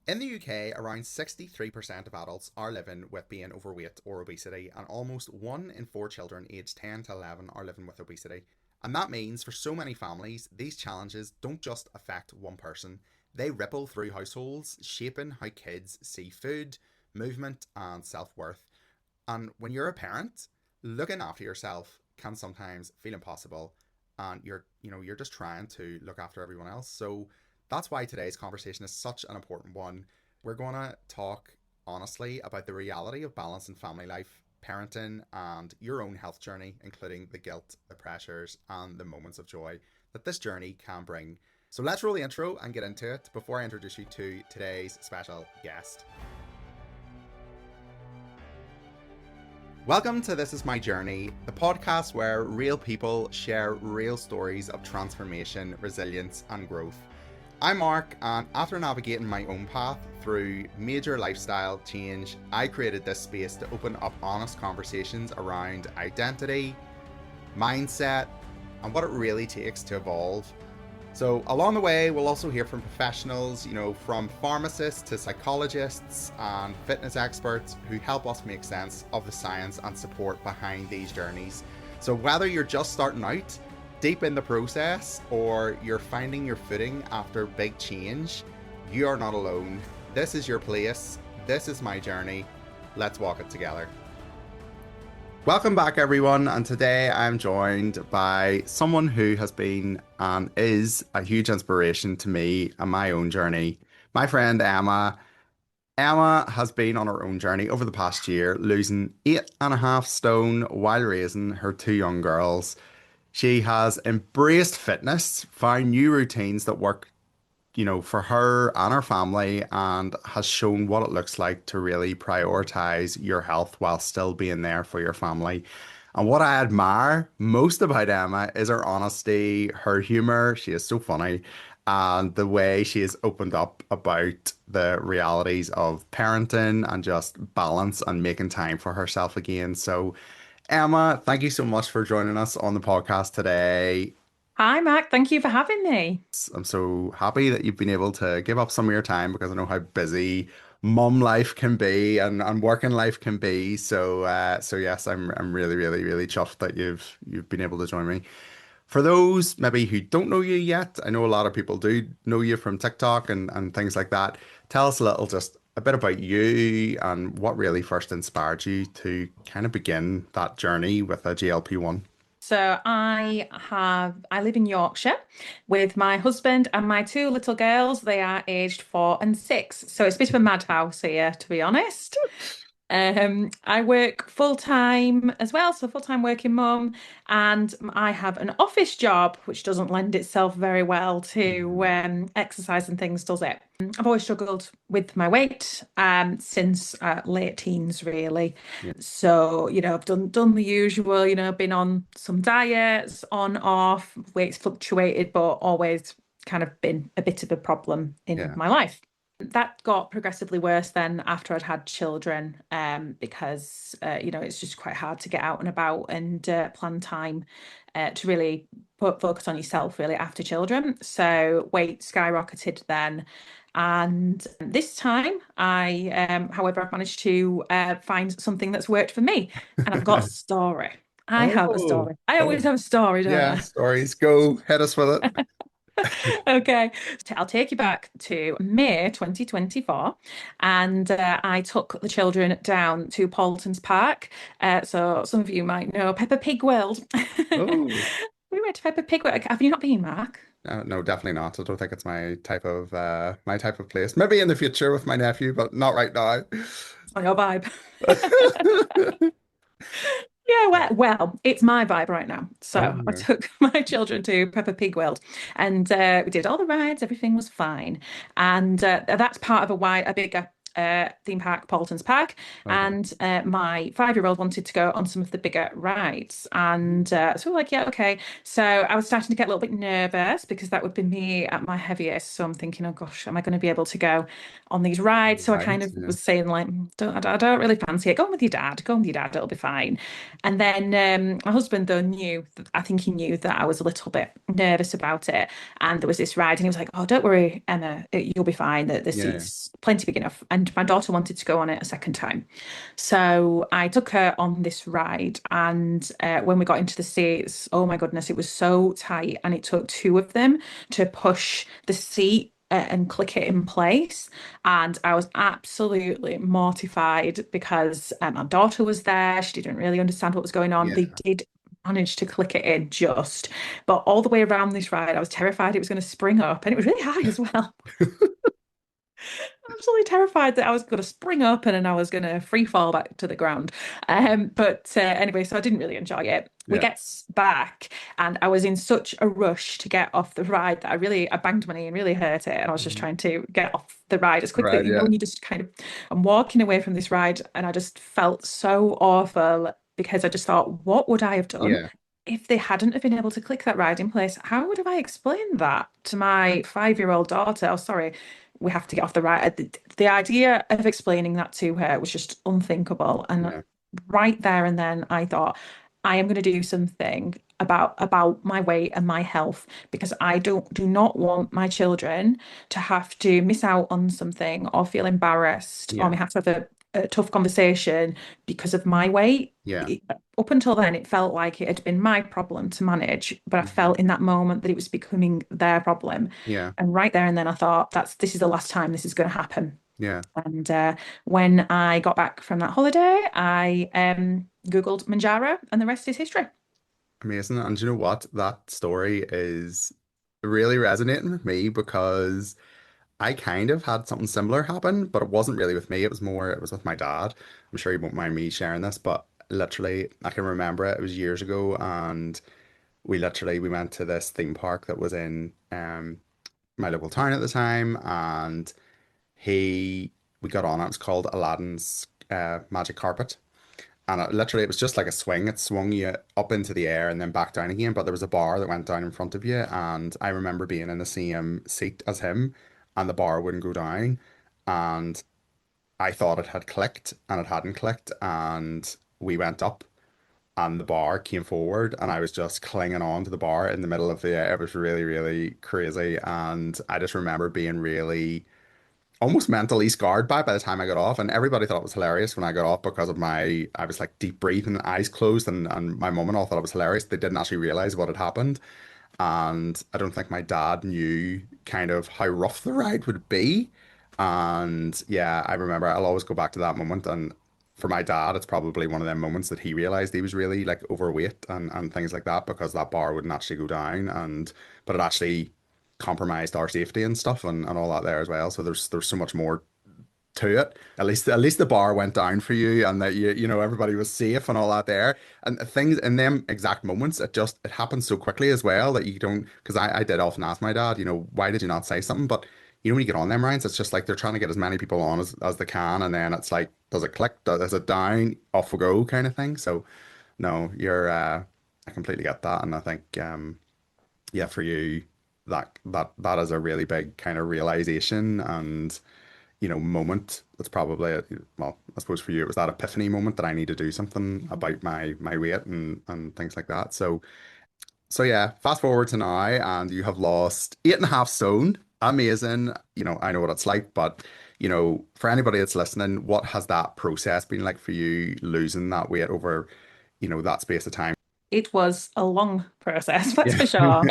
In the UK, around 63% of adults are living with being overweight or obesity, and almost 1 in 4 children aged 10 to 11 are living with obesity. And that means for so many families, these challenges don't just affect one person, they ripple through households, shaping how kids see food, movement, and self worth. And when you're a parent, looking after yourself can sometimes feel impossible, and you're just trying to look after everyone else. So that's why today's conversation is such an important one. We're going to talk honestly about the reality of balance in family life, parenting, and your own health journey, including the guilt, the pressures, and the moments of joy that this journey can bring. So let's roll the intro and get into it before I introduce you to today's special guest. Welcome to This Is My Journey, the podcast where real people share real stories of transformation, resilience, and growth. I'm Marc, and after navigating my own path through major lifestyle change, I created this space to open up honest conversations around identity, mindset, and what it really takes to evolve. So along the way, we'll also hear from professionals, from pharmacists to psychologists and fitness experts who help us make sense of the science and support behind these journeys. So whether you're just starting out, deep in the process, or you're finding your footing after big change, you are not alone. This is your place. This is my journey. Let's walk it together. Welcome back, everyone, and today I'm joined by someone who has been and is a huge inspiration to me and my own journey. My friend Emma. Emma has been on her own journey over the past year, losing 8.5 stone while raising her 2 young girls. She has embraced fitness, found new routines that work for her and her family, and has shown what it looks like to really prioritize your health while still being there for your family. And what I admire most about Emma is her honesty, her humor. She is so funny, and the way she has opened up about the realities of parenting and just balance and making time for herself again. So, Emma, thank you so much for joining us on the podcast today. Hi, Mac. Thank you for having me. I'm so happy that you've been able to give up some of your time because I know how busy mum life can be and working life can be. So yes, I'm really, really, really chuffed that you've been able to join me. For those maybe who don't know you yet, I know a lot of people do know you from TikTok and things like that. Tell us just a bit about you and what really first inspired you to kind of begin that journey with a GLP-1. So I live in Yorkshire with my husband and my 2 little girls. They are aged 4 and 6. So it's a bit of a madhouse here, to be honest. I work full time as well, so full-time working mum, and I have an office job, which doesn't lend itself very well to exercise and things, does it? I've always struggled with my weight since late teens, really. Yeah. So, I've done the usual, been on some diets, on, off, weights fluctuated, but always kind of been a bit of a problem in Yeah. my life. That got progressively worse then after I'd had children, because it's just quite hard to get out and about and plan time to really focus on yourself really after children. So weight skyrocketed then. And this time however, I've managed to find something that's worked for me. And I've got a story. I have a Oh, story. I always oh, have a story, don't yeah, I? stories. Go, hit us with it. Okay, I'll take you back to May 2024, and I took the children down to Paulton's Park. So some of you might know Peppa Pig World. Oh, We went to Peppa Pig World. Have you not been, Mark? no, definitely not. I don't think it's my type of place. Maybe in the future with my nephew, but not right now. It's not your vibe. Yeah, well, it's my vibe right now. Oh, So I no. took my children to Peppa Pig World, and we did all the rides. Everything was fine, and that's part of a bigger theme park, Paulton's Park, Okay. and my 5-year-old wanted to go on some of the bigger rides. And so we're like, yeah, okay. So I was starting to get a little bit nervous because that would be me at my heaviest. So I'm thinking, oh gosh, am I going to be able to go on these rides? So I kind Right. of Yeah. was saying, like, I don't really fancy it. Go on with your dad. Go on with your dad. It'll be fine. And then my husband, though, I think he knew that I was a little bit nervous about it. And there was this ride, and he was like, "Oh, don't worry, Emma, you'll be fine. The Yeah. seat's plenty big enough." And my daughter wanted to go on it a second time, so I took her on this ride. And when we got into the seats, oh my goodness, it was so tight, and it took two of them to push the seat. And click it in place. And I was absolutely mortified because my daughter was there. She didn't really understand what was going on. They Yeah. did manage to click it in just. But all the way around this ride, I was terrified it was going to spring up, and it was really high as well. Absolutely terrified that I was going to spring up and then I was going to free fall back to the ground. But anyway, so I didn't really enjoy it. We Yeah. get back, and I was in such a rush to get off the ride that I banged my knee and really hurt it. And I was just Mhm. trying to get off the ride as quickly. Right. You know, Yeah. when you just kind of, I'm walking away from this ride, and I just felt so awful because I just thought, what would I have done Yeah. if they hadn't have been able to click that ride in place? How would have I explained that to my 5-year-old daughter? Oh, sorry, we have to get off the ride. The idea of explaining that to her was just unthinkable. And Yeah. right there and then, I thought, I am going to do something about my weight and my health, because I do not want my children to have to miss out on something or feel embarrassed, or Yeah. we have to have a tough conversation because of my weight. Yeah. Up until then, it felt like it had been my problem to manage, but I Mhm. felt in that moment that it was becoming their problem. Yeah. And right there and then, I thought, this is the last time this is going to happen. Yeah. And when I got back from that holiday, I Googled Mounjaro, and the rest is history. Amazing. And do you know what? That story is really resonating with me because I kind of had something similar happen, but it wasn't really with me. It was with my dad. I'm sure you won't mind me sharing this, but literally, I can remember it. It was years ago, and we went to this theme park that was in my local town at the time, and he we got on it. It was called Aladdin's Magic Carpet. And it was just like a swing. It swung you up into the air and then back down again. But there was a bar that went down in front of you. And I remember being in the same seat as him, and the bar wouldn't go down. And I thought it had clicked, and it hadn't clicked. And we went up, and the bar came forward, and I was just clinging on to the bar in the middle of the air. It was really, really crazy. And I just remember being really almost mentally scarred by the time I got off. And everybody thought it was hilarious when I got off because of I was like deep breathing, eyes closed, and my mum and all thought it was hilarious. They didn't actually realize what had happened. And I don't think my dad knew kind of how rough the ride would be. And yeah, I remember I'll always go back to that moment. And for my dad, it's probably one of them moments that he realized he was really like overweight and things like that because that bar wouldn't actually go down. But it actually compromised our safety and stuff and all that there as well. So there's so much more to it. At least the bar went down for you and that everybody was safe and all that there. And things in them exact moments, it happens so quickly as well that you don't because I did often ask my dad, why did you not say something? But when you get on them rides, it's just like they're trying to get as many people on as they can, and then it's like, does it click? Is it down? Off we go kind of thing. So no, I completely get that. And I think yeah, for you, that is a really big kind of realization and moment. That's probably well, I suppose for you it was that epiphany moment that I need to do something about my weight and things like that. So yeah, fast forward to now, and you have lost 8.5 stone. Amazing. I know what it's like, but for anybody that's listening, what has that process been like for you losing that weight over, that space of time? It was a long process, that's Yeah. for sure.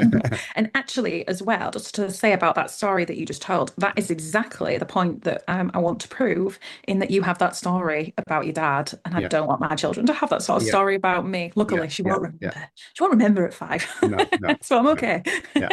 And actually, as well, just to say about that story that you just told, that is exactly the point that I want to prove, in that you have that story about your dad, and I Yeah. don't want my children to have that sort of Yeah. story about me. Yeah. Luckily, she Yeah. won't Yeah. remember. She won't remember at 5. No, no, So I'm no. okay. Yeah.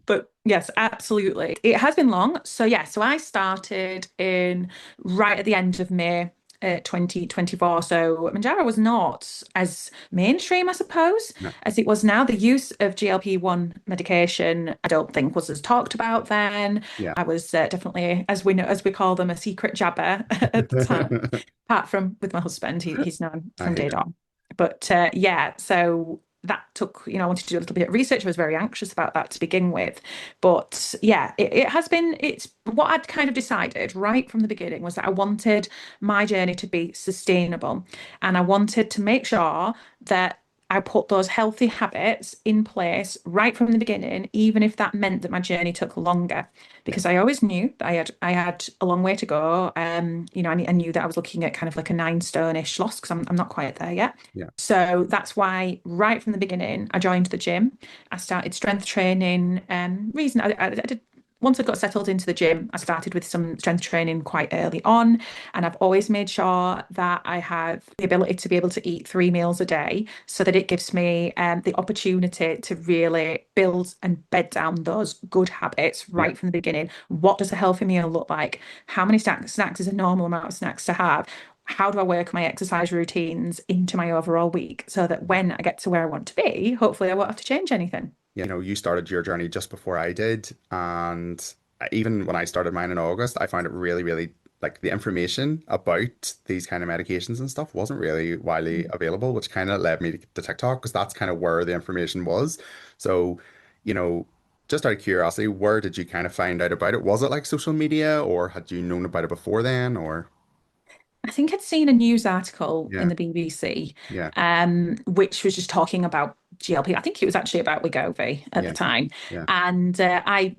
But yes, absolutely. It has been long. So yeah, so I started in right at the end of May. 2024. So Mounjaro was not as mainstream, I suppose, No. as it was now. The use of GLP-1 medication, I don't think was as talked about then. Yeah. I was definitely, as we know, as we call them, a secret jabber at the time. Apart from with my husband, he's known I from day hear. dot. But yeah, so that took, I wanted to do a little bit of research. I was very anxious about that to begin with. But yeah, it has been, it's what I'd kind of decided right from the beginning was that I wanted my journey to be sustainable. And I wanted to make sure that I put those healthy habits in place right from the beginning, even if that meant that my journey took longer, Yeah. because I always knew that I had a long way to go. I knew that I was looking at kind of like a 9 stone-ish loss because I'm not quite there yet. Yeah. So that's why right from the beginning I joined the gym. I started strength training. Reason I did once I got settled into the gym, I started with some strength training quite early on. And I've always made sure that I have the ability to be able to eat 3 meals a day so that it gives me the opportunity to really build and bed down those good habits Yeah. right from the beginning. What does a healthy meal look like? How many snacks is a normal amount of snacks to have? How do I work my exercise routines into my overall week so that when I get to where I want to be, hopefully I won't have to change anything? You started your journey just before I did, and even when I started mine in August, I found it really, really like the information about these kind of medications and stuff wasn't really widely available, which kind of led me to TikTok because that's kind of where the information was. So, you know, just out of curiosity, where did you kind of find out about it? Was it like social media, or had you known about it before then, or I think I'd seen a news article in yeah, the BBC, yeah, which was just talking about GLP. I think it was actually about Wegovy at the yeah, time, yeah, and I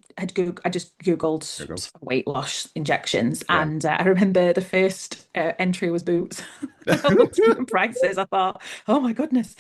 just there you Googled go. weight loss injections, Yeah. and I remember the first entry was boots. I looked at the prices. I thought, oh my goodness.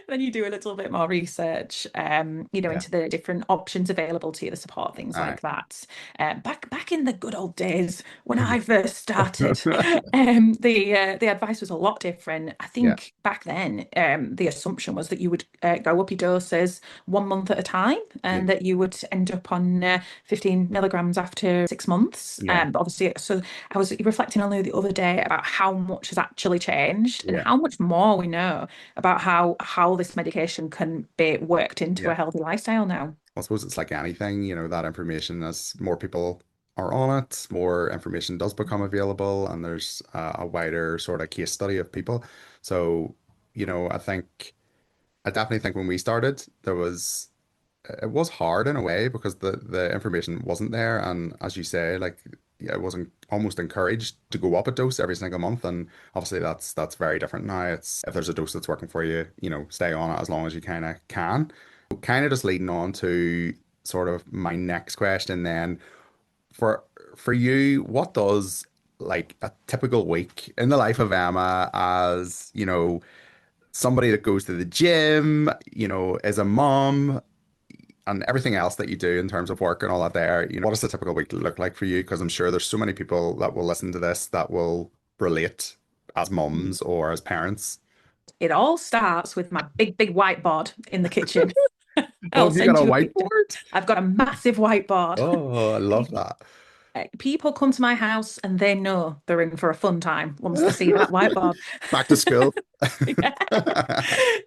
Then you do a little bit more research, Yeah. into the different options available to you, the support, things Aye. like that. Back in the good old days when I first started, the advice was a lot different. I Yeah, think back then, the assumption was that you would go up your doses 1 month at a time, yeah, and that you would end up on 15 milligrams after 6 months. yeah, But obviously, so I was reflecting on the other day about how much has actually changed and yeah, how much more we know about how this medication can be worked into yeah. a healthy lifestyle now. I suppose it's like anything, that information, as more people are on it, more information does become available, and there's a wider sort of case study of people. So, I definitely think when we started, it was hard in a way because the information wasn't there, and as you say, like, yeah, it wasn't almost encouraged to go up a dose every single month, and obviously that's very different now. It's if there's a dose that's working for you, stay on it as long as you kind of can. Kind of just leading on to sort of my next question then, for for you, what does like a typical week in the life of Emma as, somebody that goes to the gym, is a mom and everything else that you do in terms of work and all that there, what does a typical week look like for you? Because I'm sure there's so many people that will listen to this that will relate as moms or as parents. It all starts with my big whiteboard in the kitchen. Oh, I'll have you got send a you a picture. whiteboard? I've got a massive whiteboard. Oh, I love that. People come to my house and they know they're in for a fun time once they see that whiteboard. Back to school. Yeah.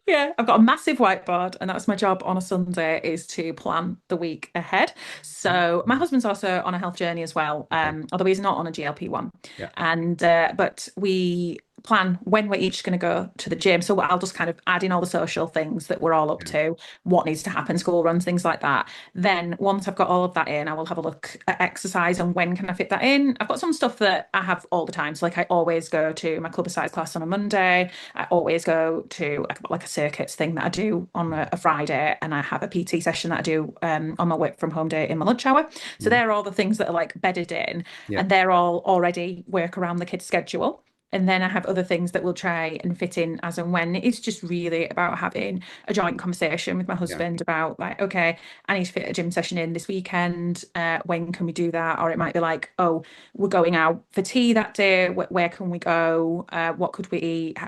Yeah, I've got a massive whiteboard, and that's my job on a Sunday is to plan the week ahead. So my husband's also on a health journey as well, Okay. although he's not on a GLP-1. Yeah. And but we plan when we're each going to go to the gym. So I'll just kind of add in all the social things that we're all up Yeah. to, what needs to happen, school runs, things like that. Then once I've got all of that in, I will have a look at exercise and when can I fit that in. I've got some stuff that I have all the time. So like I always go to my club size class on a Monday. I always go to like a circuits thing that I do on a Friday, and I have a PT session that I do on my work from home day in my lunch hour. So Mhm. they're all the things that are like bedded in, Yeah. and they're all already work around the kids' schedule. And then I have other things that will try and fit in as and when. It's just really about having a joint conversation with my Yeah. husband about like, okay, I need to fit a gym session in this weekend. When can we do that? Or it might be like, oh, we're going out for tea that day. Where can we go? What could we eat?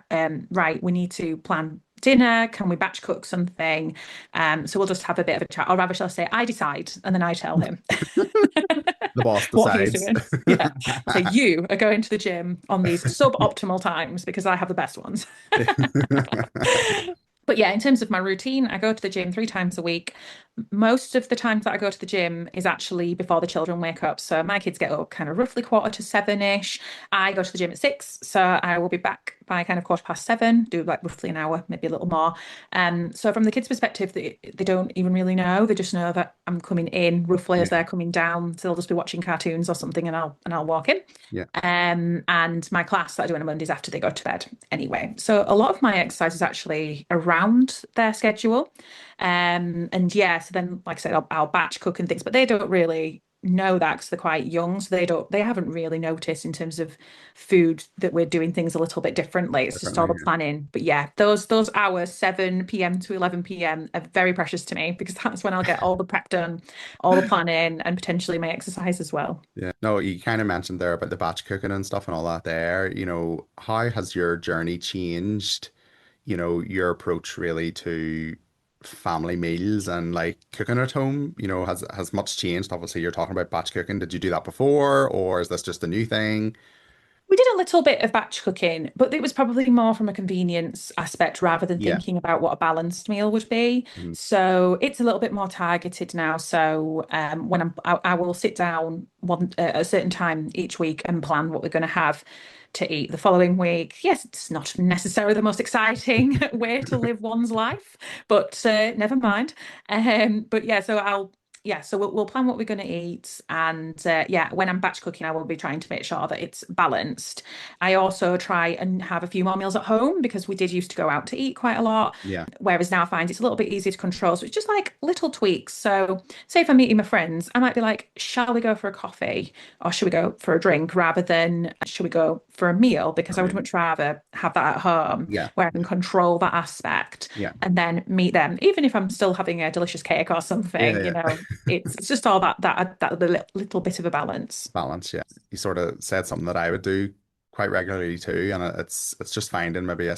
Right, we need to plan dinner. Can we batch cook something? So we'll just have a bit of a chat. Or rather, shall I say, I decide and then I tell him. The boss what he's decides. doing. Yeah. So you are going to the gym on these suboptimal times because I have the best ones. But yeah, in terms of my routine, I go to the gym 3 times a week. Most of the times that I go to the gym is actually before the children wake up. So my kids get up kind of roughly 6:45-ish. I go to the gym at 6, so I will be back by kind of 7:15, do like roughly an hour, maybe a little more. So from the kids' perspective, they don't even really know. They just know that I'm coming in roughly as Yeah, they're coming down. So they'll just be watching cartoons or something, and I'll walk in. yeah, And my class that I do on Mondays after they go to bed anyway. So a lot of my exercise is actually around their schedule. And yeah, so then, like I said, I'll batch cook and things, but they don't really know that because they're quite young. So they haven't really noticed in terms of food that we're doing things a little bit differently. It's just all the differently. planning. But yeah, those hours, 7 p.m. to 11 p.m. are very precious to me because that's when I'll get all the prep done, all the planning, and potentially my exercise as well. Yeah. No, you kind of mentioned there about the batch cooking and stuff and all that there. How has your journey changed, your approach really to family meals and like cooking at home? Has much changed? Obviously, you're talking about batch cooking. Did you do that before, or is this just a new thing? We did a little bit of batch cooking, but it was probably more from a convenience aspect rather than Yeah. thinking about what a balanced meal would be. Mhm. So it's a little bit more targeted now. So when I will sit down at a certain time each week and plan what we're going to have to eat the following week. Yes, it's not necessarily the most exciting way to live one's life, but never mind. But yeah, so we'll plan what we're going to eat, and yeah, when I'm batch cooking, I will be trying to make sure that it's balanced. I also try and have a few more meals at home because we did used to go out to eat quite a lot, Yeah. whereas now I find it's a little bit easier to control. So it's just like little tweaks. So say if I'm meeting my friends, I might be like, shall we go for a coffee or should we go for a drink rather than should we go for a meal? Because I would Brilliant. much rather have that at home Yeah. where I can control that aspect Yeah. and then meet them, even if I'm still having a delicious cake or Yeah. something, Yeah. it's just all that little bit of a balance. Balance, yeah. You sort of said something that I would do quite regularly too, and it's just finding maybe a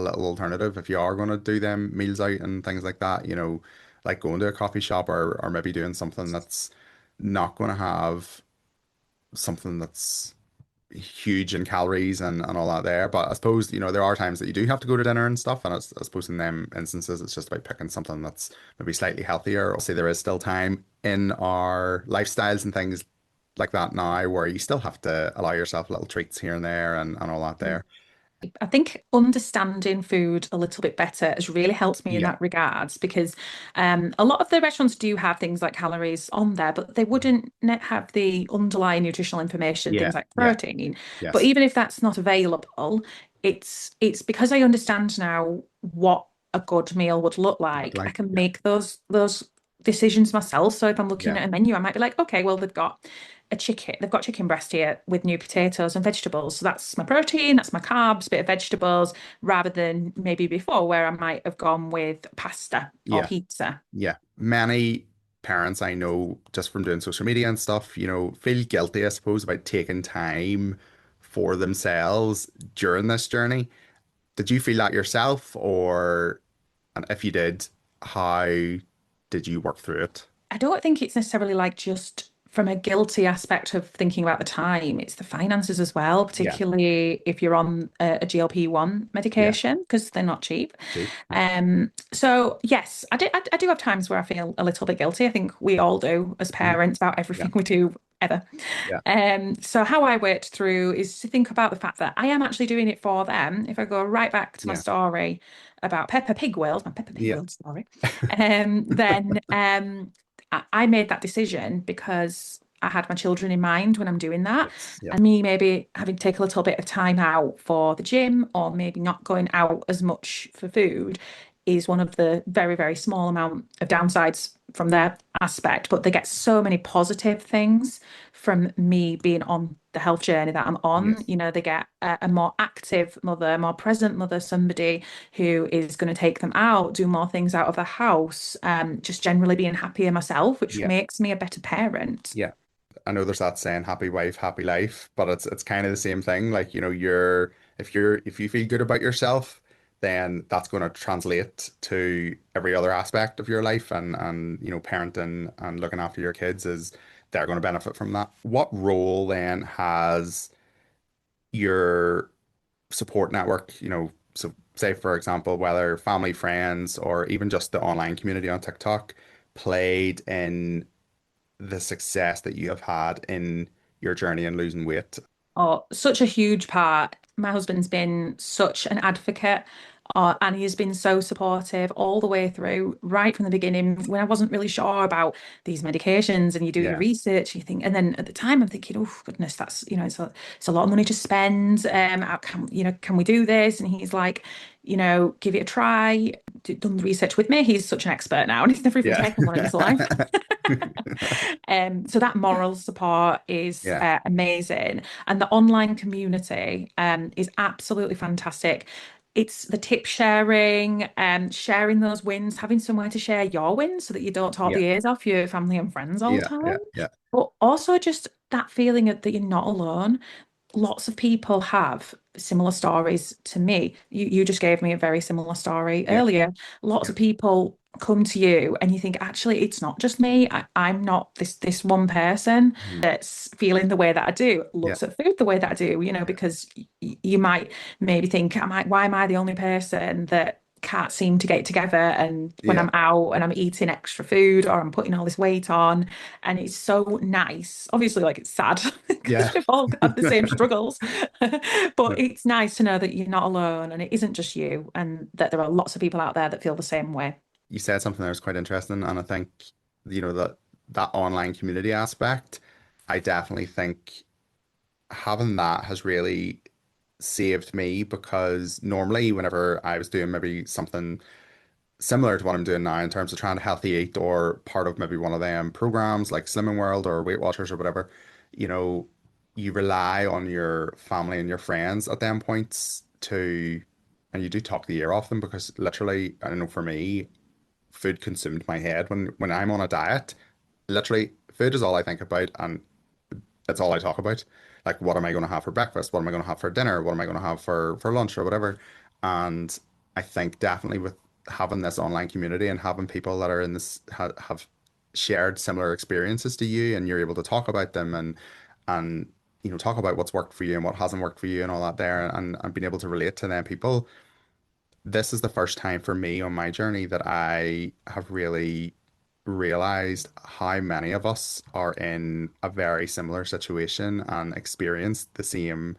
little alternative if you are going to do them meals out and things like that, like going to a coffee shop or maybe doing something that's not going to have something that's huge in calories and all that there. But I suppose, there are times that you do have to go to dinner and stuff, and I suppose in them instances it's just about picking something that's maybe slightly healthier. Obviously, there is still time in our lifestyles and things like that now where you still have to allow yourself little treats here and there and all that there. I think understanding food a little bit better has really helped me in Yeah. that regards because a lot of the restaurants do have things like calories on there, but they wouldn't have the underlying nutritional information, Yeah. things like Yeah. protein. But Yes. even if that's not available, it's because I understand now what a good meal would look Look like. I like. can Yeah. make those decisions myself. So if I'm looking Yeah. at a menu, I might be like, okay, well, they've got chicken breast here with new potatoes and vegetables. So that's my protein, that's my carbs, bit of vegetables, rather than maybe before where I might have gone with pasta or Yeah. pizza. Yeah. Many parents I know just from doing social media and stuff, feel guilty, I suppose, about taking time for themselves during this journey. Did you feel that yourself, or and if you did, how did you work through it? I don't think it's necessarily like just from a guilty aspect of thinking about the time. It's the finances as well, Yeah. particularly if you're on a GLP-1 Yeah. medication because they're not cheap. Cheap. Yeah. So yes, I do have times where I feel a little bit guilty. I think we all do as Mhm. parents about Yeah. everything we do ever. Yeah. So how I worked through is to think about the fact that I am actually doing it for them. If I go right back to my Yeah. story about Peppa Pig World, my Peppa Pig Yeah. World story, then I made that decision because I had my children in mind when I'm doing that. Yes. Yeah. And me maybe having to take a little bit of time out for the gym or maybe not going out as much for food is one of the very, very small amount of downsides from their aspect. But they get so many positive things from me being on the health journey that I'm on. Yes. They get a more active mother, a more present mother, somebody who is going to take them out, do more things out of the house, just generally being happier myself, which Yeah. makes me a better parent. Yeah. I know there's that saying happy wife, happy life, but it's kind of the same thing. Like, if you feel good about yourself, then that's going to translate to every other aspect of your life and parenting and looking after your kids is they're going to benefit from that. What role then has your support network, so say for example, whether family, friends, or even just the online community on TikTok played in the success that you have had in your journey in losing weight? Oh, such a huge part. My husband's been such an advocate, and he's been so supportive all the way through, right from the beginning when I wasn't really sure about these medications. And you do your Yeah, research, you think, and then at the time I'm thinking, oh goodness, that's it's a lot of money to spend. Can we do this? And he's like, give it a try. Done the research with me. He's such an expert now, and he's never even yeah, taken one in his life. So that moral support is yeah, amazing, and the online community is absolutely fantastic. It's the tip sharing, sharing those wins, having somewhere to share your wins so that you don't talk yeah, the ears off your family and friends all the yeah, time. yeah, yeah, But also just that feeling that you're not alone. Lots of people have similar stories to me. You just gave me a very similar story yeah, earlier. Lots yeah. of people come to you and you think, actually, it's not just me. I'm not this one person Mhm. that's feeling the way that I do, Yeah, looks at food the way that I do, yeah, because you might maybe think, why am I the only person that can't seem to get it together? And when yeah, I'm out and I'm eating extra food or I'm putting all this weight on, and it's so nice. Obviously, like it's sad yeah. because we've all had the same struggles, but it's nice to know that you're not alone and it isn't just you, and that there are lots of people out there that feel the same way. You said something that was quite interesting, and I think, that online community aspect, I definitely think having that has really saved me because normally whenever I was doing maybe something similar to what I'm doing now in terms of trying to healthy eat or part of maybe one of them programs like Slimming World or Weight Watchers or whatever, you know, you rely on your family and your friends at them points to, and you do talk the ear off them because literally, I don't know, for me, food consumed my head when I'm on a diet. Literally, food is all I think about, and that's all I talk about. Like, what am I going to have for breakfast? What am I going to have for dinner? What am I going to have for lunch or whatever? And I think definitely with having this online community and having people that are in this have shared similar experiences to you, and you're able to talk about them and talk about what's worked for you and what hasn't worked for you and all that there, and being able to relate to them people. This is the first time for me on my journey that I have really realized how many of us are in a very similar situation and experience the same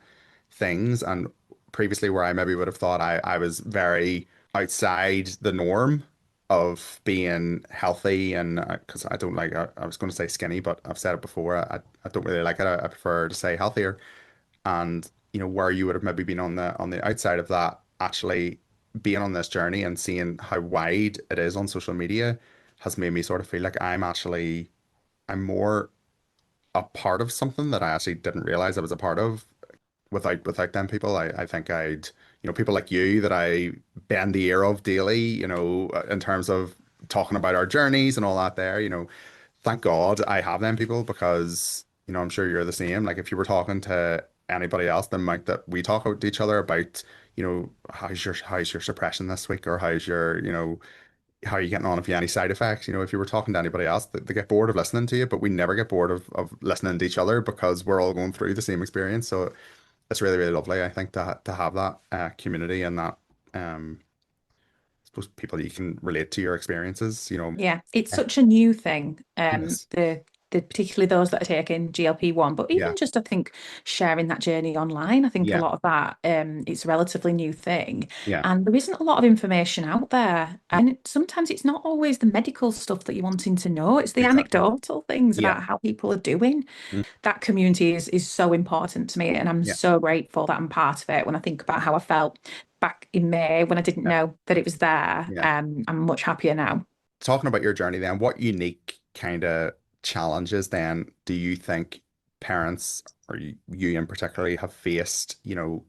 things. And previously, where I maybe would have thought I was very outside the norm of being healthy, and because I don't like, I was going to say skinny, but I've said it before, I don't really like it. I prefer to say healthier. And where you would have maybe been on the outside of that, actually being on this journey and seeing how wide it is on social media has made me sort of feel like I'm more a part of something that I actually didn't realize I was a part of without them people. I think I'd, people like you that I bend the ear of daily, in terms of talking about our journeys and all that there, thank God I have them people because, I'm sure you're the same. Like if you were talking to anybody else, the amount that we talk to each other about, how's your suppression this week, or how's your, how are you getting on, if you have any side effects? If you were talking to anybody else, they get bored of listening to you, but we never get bored of listening to each other because we're all going through the same experience. So it's really, really lovely, I think, to have that community and that, I suppose, people you can relate to your experiences, Yeah, it's Eh, such a new thing. yes. The particularly those that are taking GLP-1, but Yeah. even just I think sharing that journey online, I think a Yeah. lot of that it's a relatively new thing, Yeah. and there isn't a lot of information out there. And sometimes it's not always the medical stuff that you're wanting to know; it's the Exactly. anecdotal things Yeah. about how people are doing. Mm. That community is so important to me, and I'm Yeah. so grateful that I'm part of it. When I think about how I felt back in May when I didn't Yeah. know that it was there, Yeah. I'm much happier now. Talking about your journey then, what unique kind of challenges then do you think parents or you in particularly have faced,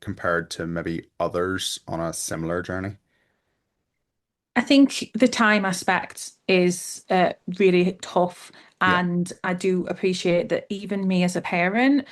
compared to maybe others on a similar journey? I think the time aspect is really tough, Yeah. and I do appreciate that even me as a parent,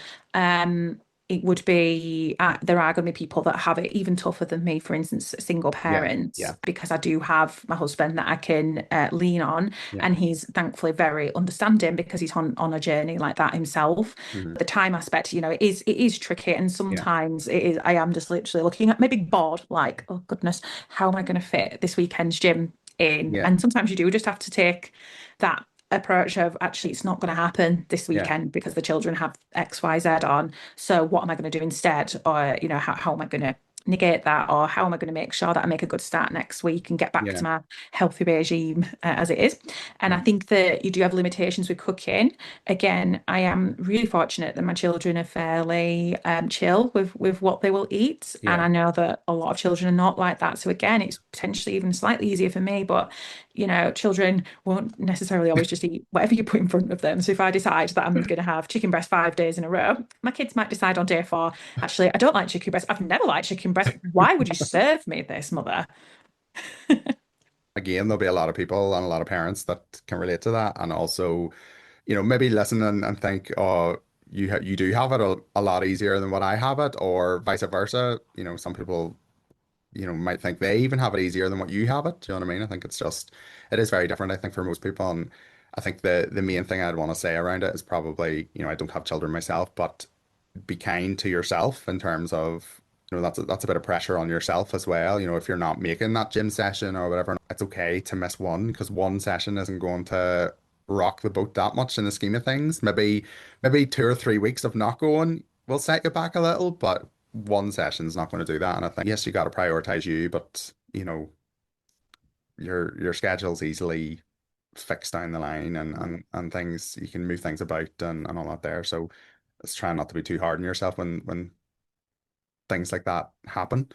it would be there are going to be people that have it even tougher than me, for instance, single Yeah. parents, Yeah. because I do have my husband that I can lean on, Yeah. and he's thankfully very understanding because he's on a journey like that himself. Hmm. The time aspect, it is tricky, and Yeah. sometimes it is. I am just literally looking at maybe bored, like, oh goodness, how am I going to fit this weekend's gym in? Yeah. And sometimes you do just have to take that approach of actually it's not going to happen this Yeah. weekend because the children have XYZ on. So what am I going to do instead? Or, how am I going to negate that? Or how am I going to make sure that I make a good start next week and get back Yeah. to my healthy regime as it is? And I Yeah. think that you do have limitations with cooking. Again, I am really fortunate that my children are fairly chill with what they will eat. And Yeah. I know that a lot of children are not like that. So again, it's potentially even slightly easier for me. But children won't necessarily always just eat whatever you put in front of them. So if I decide that I'm going to have chicken breast 5 days in a row, my kids might decide on day 4, actually, I don't like chicken breast. I've never liked chicken breast. Why would you serve me this, mother? Again, there'll be a lot of people and a lot of parents that can relate to that, and also, maybe listen and think, oh, you do have it a lot easier than what I have it, or vice versa. Some people, might think they even have it easier than what you have it. Do you know what I mean? I think it is very different, I think, for most people. And I think the main thing I'd want to say around it is probably, I don't have children myself, but be kind to yourself in terms of, that's a bit of pressure on yourself as well. If you're not making that gym session or whatever, it's okay to miss one, because one session isn't going to rock the boat that much in the scheme of things. Maybe 2 or 3 weeks of not going will set you back a little, but one session's not going to do that. And I think, yes, you got to prioritize you, but your schedule's easily fixed down the line, and things, you can move things about and all that there. So let's try not to be too hard on yourself when things like that happen.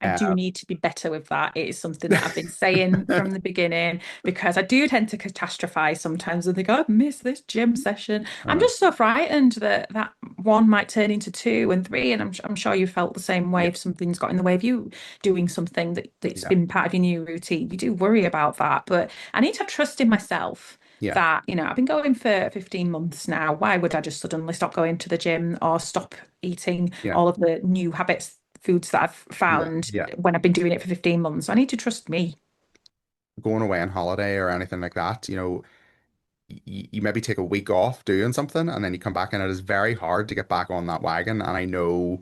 I do need to be better with that. It is something that I've been saying from the beginning because I do tend to catastrophize sometimes and think, oh, I've missed this gym session. I I'm know. just so frightened that one might turn into 2 and 3. And I'm sure you felt the same way Yeah, if something's got in the way of you doing something that's yeah, been part of your new routine. You do worry about that. But I need to have trust in myself yeah, that, I've been going for 15 months now. Why would I just suddenly stop going to the gym or stop eating yeah, all of the new habits, foods that I've yeah, found yeah. when I've been doing it for 15 months? I need to trust me. Going away on holiday or anything like that, you maybe take a week off doing something, and then you come back and it is very hard to get back on that wagon. And I know,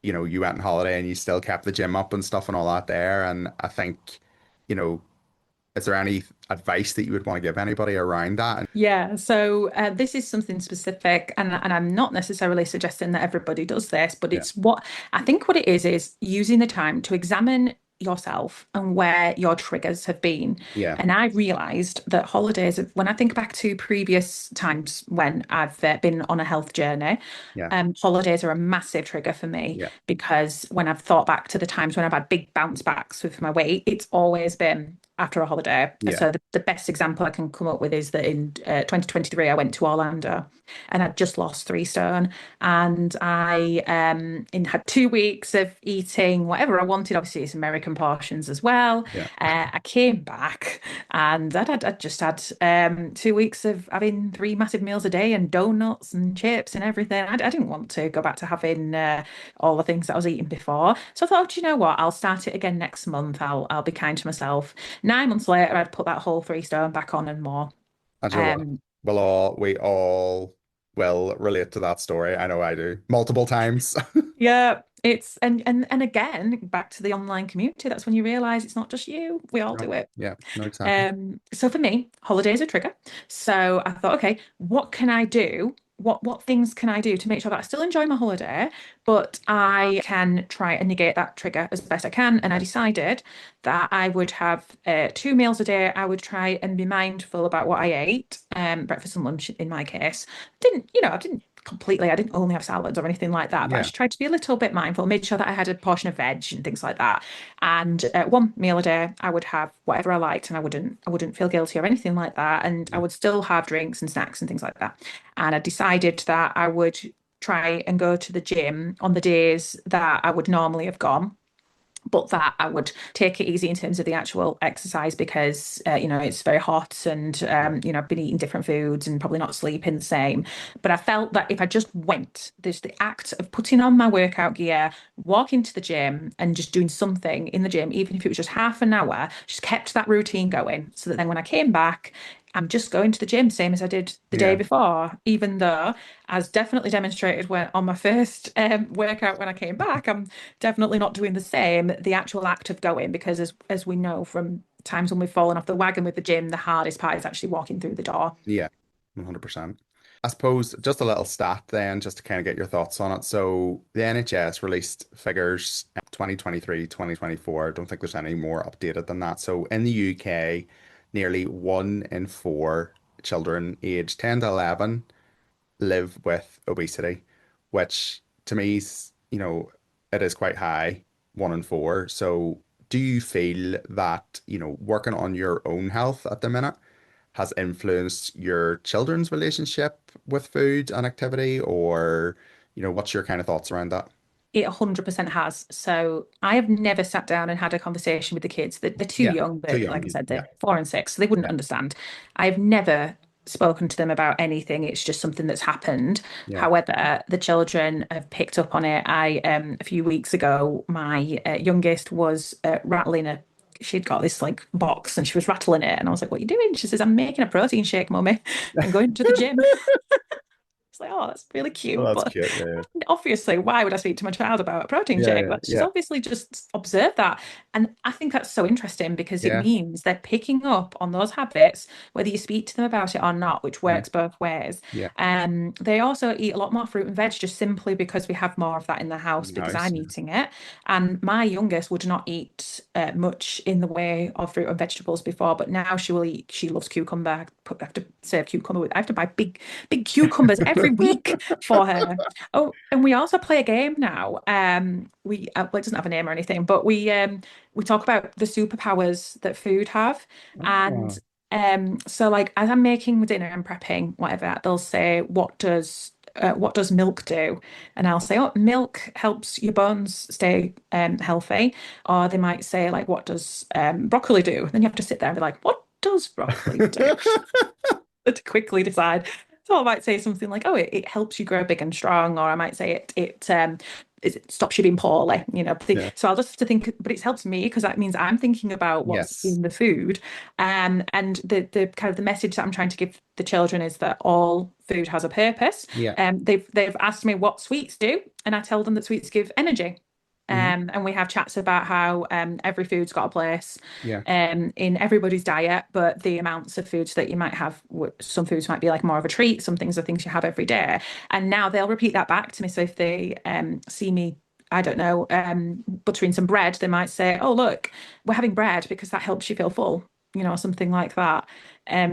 you went on holiday and you still kept the gym up and stuff and all that there. And I think, you know, is there any advice that you would want to give anybody around that? And Yeah, so this is something specific, and I'm not necessarily suggesting that everybody does this, but yeah, it's what I think what it is using the time to examine yourself and where your triggers have been. yeah, And I realized that holidays, when I think back to previous times when I've been on a health journey, yeah, holidays are a massive trigger for me yeah, because when I've thought back to the times when I've had big bounce backs with my weight, it's always been after a holiday. yeah, So the best example I can come up with is that in 2023, I went to Orlando and I'd just lost 3 stone. And I had 2 weeks of eating whatever I wanted. Obviously, it's American portions as well. yeah, I came back and I'd just had 2 weeks of having 3 massive meals a day and donuts and chips and everything. I didn't want to go back to having all the things that I was eating before. So I thought, "Do you know what? I'll start it again next month. I'll be kind to myself." 9 months later, I'd put that whole 3 stone back on and more. and you know what? Um, We all will relate to that story. I know I do multiple times. yeah, it's and again, back to the online community, that's when you realize it's not just you. We all No, do it. yeah, no, exactly. So for me, holidays are a trigger. So I thought, okay, what can I do? What things can I do to make sure that I still enjoy my holiday, but I can try and negate that trigger as best I can? And I Yeah, decided that I would have 2 meals a day. I would try and be mindful about what I ate, breakfast and lunch in my case. I didn't completely, I didn't only have salads or anything like that, but I yeah, just tried to be a little bit mindful, made sure that I had a portion of veg and things like that. And 1 meal a day, I would have whatever I liked, and I wouldn't feel guilty or anything like that. And I yeah, would still have drinks and snacks and things like that. And I decided that I would try and go to the gym on the days that I would normally have gone, but that I would take it easy in terms of the actual exercise because it's very hot and Yeah. I've been eating different foods and probably not sleeping the same. But I felt that if I just went, there's the act of putting on my workout gear, walking to the gym and just doing something in the gym, even if it was just half an hour, just kept that routine going so that then when I came back, I'm just going to the gym same as I did the day Yeah. before, even though, as definitely demonstrated when on my first workout when I came back, I'm definitely not doing the same. The actual act of going, because as we know from times when we've fallen off the wagon with the gym, the hardest part is actually walking through the door. Yeah. 100%. I suppose just a little stat then, just to kind of get your thoughts on it. So the NHS released figures 2023, 2024. I don't think there's any more updated than that. So in the UK, nearly 1 in 4 children aged 10 to 11 live with obesity, which to me is, it is quite high, 1 in 4. So do you feel that, working on your own health at the minute has influenced your children's relationship with food and activity, or, what's your kind of thoughts around that? It 100% has. So I have never sat down and had a conversation with the kids. They're too Yeah, young. too They're, like I young. said, Yeah, they're 4 and 6, so they wouldn't yeah, understand. I've never spoken to them about anything. It's just something that's happened. yeah. However, the children have picked up on it. A few weeks ago, my youngest was rattling a. She'd got this like box and she was rattling it, and I was like, "What are you doing?" She says, "I'm making a protein shake, mummy, and going to the gym." It's like, oh, that's really Oh, cute. that's But cute. Yeah, obviously, why would I speak to my child about a protein yeah, shake? yeah, But she's yeah, obviously just observed that. And I think that's so interesting because it yeah, means they're picking up on those habits, whether you speak to them about it or not, which yeah, works both ways. yeah. They also eat a lot more fruit and veg just simply because we have more of that in the house because Nice. I'm eating it. And my youngest would not eat much in the way of fruit and vegetables before, but now she will eat. She loves cucumber. I have to serve cucumber with. I have to buy big cucumbers every week for her. Oh, and we also play a game now. We well, it doesn't have a name or anything, but we talk about the superpowers that food have, and Oh, so like as I'm making dinner and prepping whatever, they'll say, what does milk do? And I'll say, oh, milk helps your bones stay healthy. Or they might say, like, what does broccoli do? Then you have to sit there and be like, what does broccoli do? To quickly decide. So I might say something like, "Oh, it helps you grow big and strong," or I might say it stops you being poorly. yeah. So I'll just have to think, but it helps me because that means I'm thinking about what's Yes. in the food, and the kind of the message that I'm trying to give the children is that all food has a purpose. Yeah. They've asked me what sweets do, and I tell them that sweets give energy. Hmm. And we have chats about how every food's got a place Yeah. in everybody's diet, but the amounts of foods that you might have, some foods might be like more of a treat, some things are things you have every day. And now they'll repeat that back to me. So if they see me, I don't know, buttering some bread, they might say, "Oh, look, we're having bread because that helps you feel full." Something like that.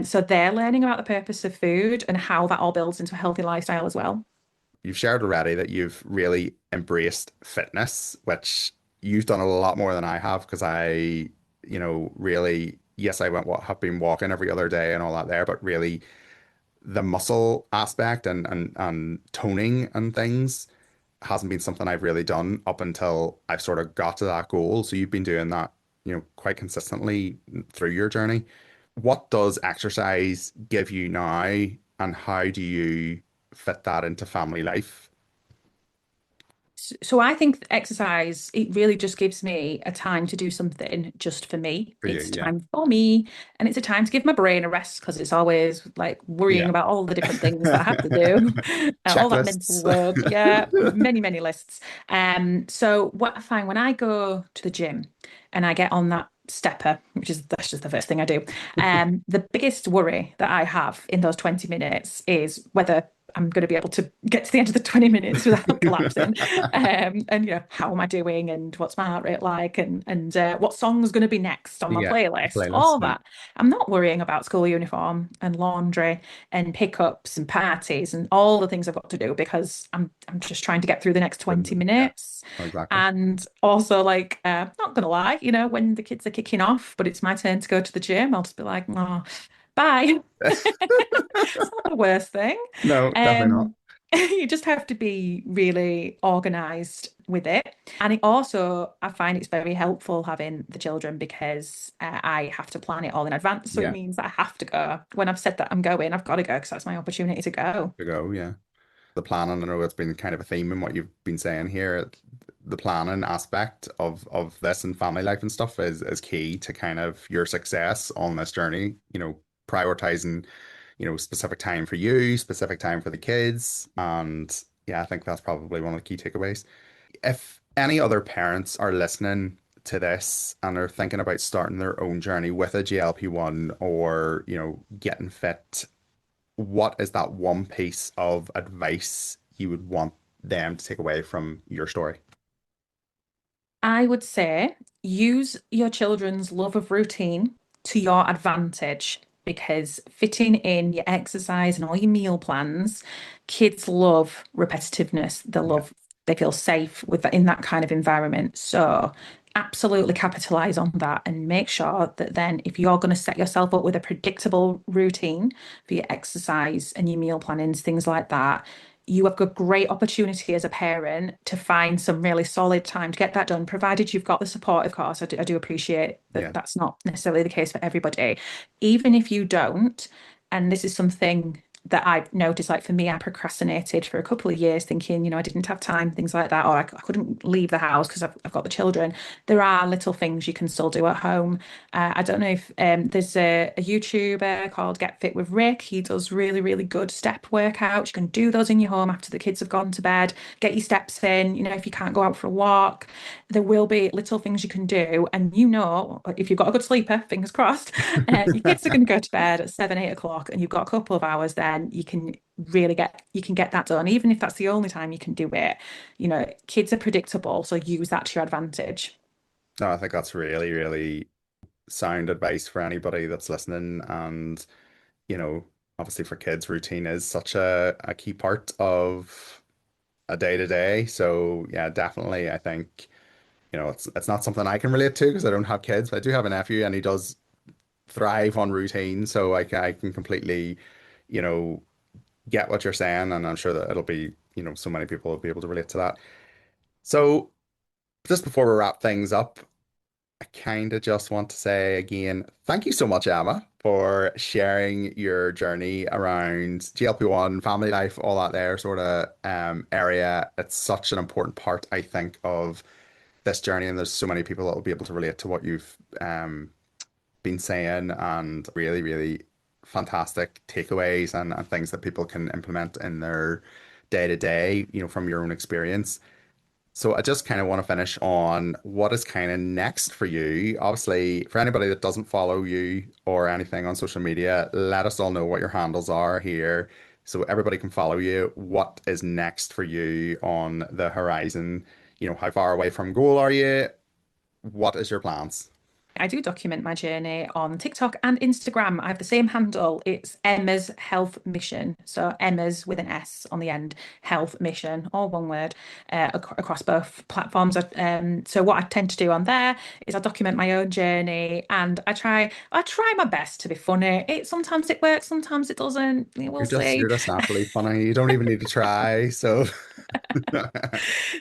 So they're learning about the purpose of food and how that all builds into a healthy lifestyle as well. You've shared already that you've really embraced fitness, which you've done a lot more than I have because really, yes, have been walking every other day and all that there, but really the muscle aspect and toning and things hasn't been something I've really done up until I've sort of got to that goal. So you've been doing that, quite consistently through your journey. What does exercise give you now, and how do you fit that into family life So I think exercise, it really just gives me a time to do something just for me. for you? It's Yeah. time for me, and it's a time to give my brain a rest because it's always like worrying Yeah. about all the different things that I have to do, all that mental Checklists. load. Yeah, many, many lists. So what I find when I go to the gym and I get on that stepper, that's just the first thing I do. The biggest worry that I have in those 20 minutes is whether I'm going to be able to get to the end of the 20 minutes without collapsing. And how am I doing and what's my heart rate like and what song's going to be next on my Yeah. playlist, Playlist. all Yeah. that. I'm not worrying about school uniform and laundry and pickups and parties and all the things I've got to do because I'm just trying to get through the next 20 Yeah. minutes. Exactly. And also, like, not gonna lie, when the kids are kicking off, but it's my turn to go to the gym, I'll just be like, oh, bye. It's not the worst thing. No, definitely not. Um, You just have to be really organized with it. And it also, I find it's very helpful having the children because I have to plan it all in advance. So it Yeah, means that I have to go. When I've said that I'm going, I've got to go because that's my opportunity to go. to go. Yeah, the planning. I know it's been kind of a theme in what you've been saying here. The planning aspect of this and family life and stuff is key to kind of your success on this journey. Prioritizing, specific time for you, specific time for the kids, and yeah, I think that's probably one of the key takeaways. If any other parents are listening to this and are thinking about starting their own journey with a GLP-1 or, getting fit, what is that one piece of advice you would want them to take away from your story? I would say use your children's love of routine to your advantage because fitting in your exercise and all your meal plans, kids love repetitiveness. Yeah, They feel safe in that kind of environment. So absolutely capitalize on that and make sure that then if you're going to set yourself up with a predictable routine for your exercise and your meal plannings, things like that, you have got great opportunity as a parent to find some really solid time to get that done, provided you've got the support, of course. I do appreciate that yeah, that's not necessarily the case for everybody. Even if you don't, and this is something that I've noticed, like for me, I procrastinated for a couple of years thinking, I didn't have time, things like that, or I couldn't leave the house because I've got the children. There are little things you can still do at home. I don't know if there's a YouTuber called Get Fit with Rick. He does really, really good step workouts. You can do those in your home after the kids have gone to bed. Get your steps in. If you can't go out for a walk, there will be little things you can do. And if you've got a good sleeper, fingers crossed, your kids are going to go to bed at 7, 8 o'clock, and you've got a couple of hours. Then you can get that done, even if that's the only time you can do it. Kids are predictable, so use that to your advantage. no, I think that's really, really sound advice for anybody that's listening. And, you know, obviously for kids, routine is such a key part of a day to day. So yeah, definitely, I think, it's not something I can relate to because I don't have kids, but I do have a nephew and he does thrive on routine. So I can completely, you know, get what you're saying, and I'm sure that it'll be, so many people will be able to relate to that. So just before we wrap things up, I kind of just want to say again, thank you so much, Emma, for sharing your journey around GLP-1, family life, all that there sort of area. It's such an important part, I think, of this journey, and there's so many people that will be able to relate to what you've been saying, and really, really fantastic takeaways and things that people can implement in their day to day, from your own experience. So I just kind of want to finish on what is kind of next for you. Obviously, for anybody that doesn't follow you or anything on social media, let us all know what your handles are here so everybody can follow you. What is next for you on the horizon? How far away from goal are you? What is your plans? I do document my journey on TikTok and Instagram. I have the same handle. It's Emma's Health Mission. So Emma's with an S on the end, Health Mission, all one word, across both platforms. So what I tend to do on there is I document my own journey and I try my best to be funny. Sometimes it works, sometimes it doesn't. We'll You're just see. you're just naturally funny. You don't even need to try. So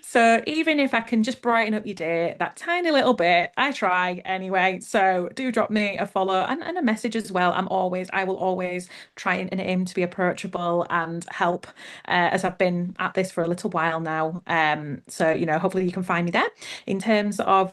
So even if I can just brighten up your day that tiny little bit, I try anyway. So do drop me a follow and a message as well. I will always try and aim to be approachable and help, as I've been at this for a little while now. So hopefully you can find me there. In terms of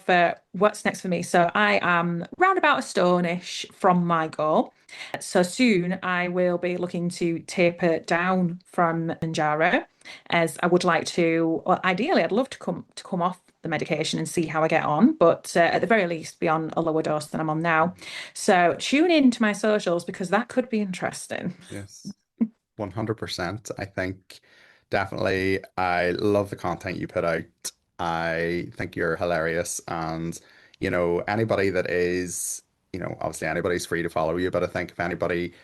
what's next for me, so I am round about a stone-ish from my goal. So soon I will be looking to taper down from Manjaro as I would like to, well, ideally, I'd love to come off the medication and see how I get on, but at the very least, be on a lower dose than I'm on now. So tune in to my socials because that could be interesting. yes. 100%. I think definitely I love the content you put out. I think you're hilarious. And, anybody that is, obviously anybody's free to follow you, but I think if anybody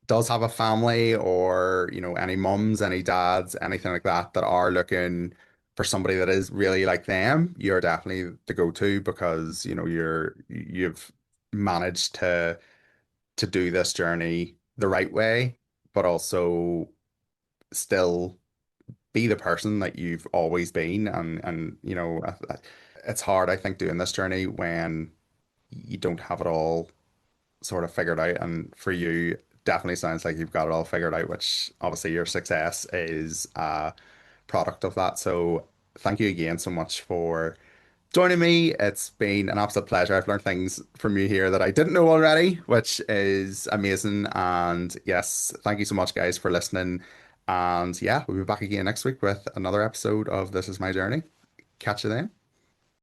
does have a family or, any mums, any dads, anything like that, that are looking for somebody that is really like them, you're definitely the go-to because, you've managed to do this journey the right way, but also still be the person that you've always been. And it's hard, I think, doing this journey when you don't have it all sort of figured out. And for you, definitely sounds like you've got it all figured out, which obviously your success is a product of that. So thank you again so much for joining me. It's been an absolute pleasure. I've learned things from you here that I didn't know already, which is amazing. And yes, thank you so much, guys, for listening. And yeah, we'll be back again next week with another episode of This Is My Journey. Catch you then.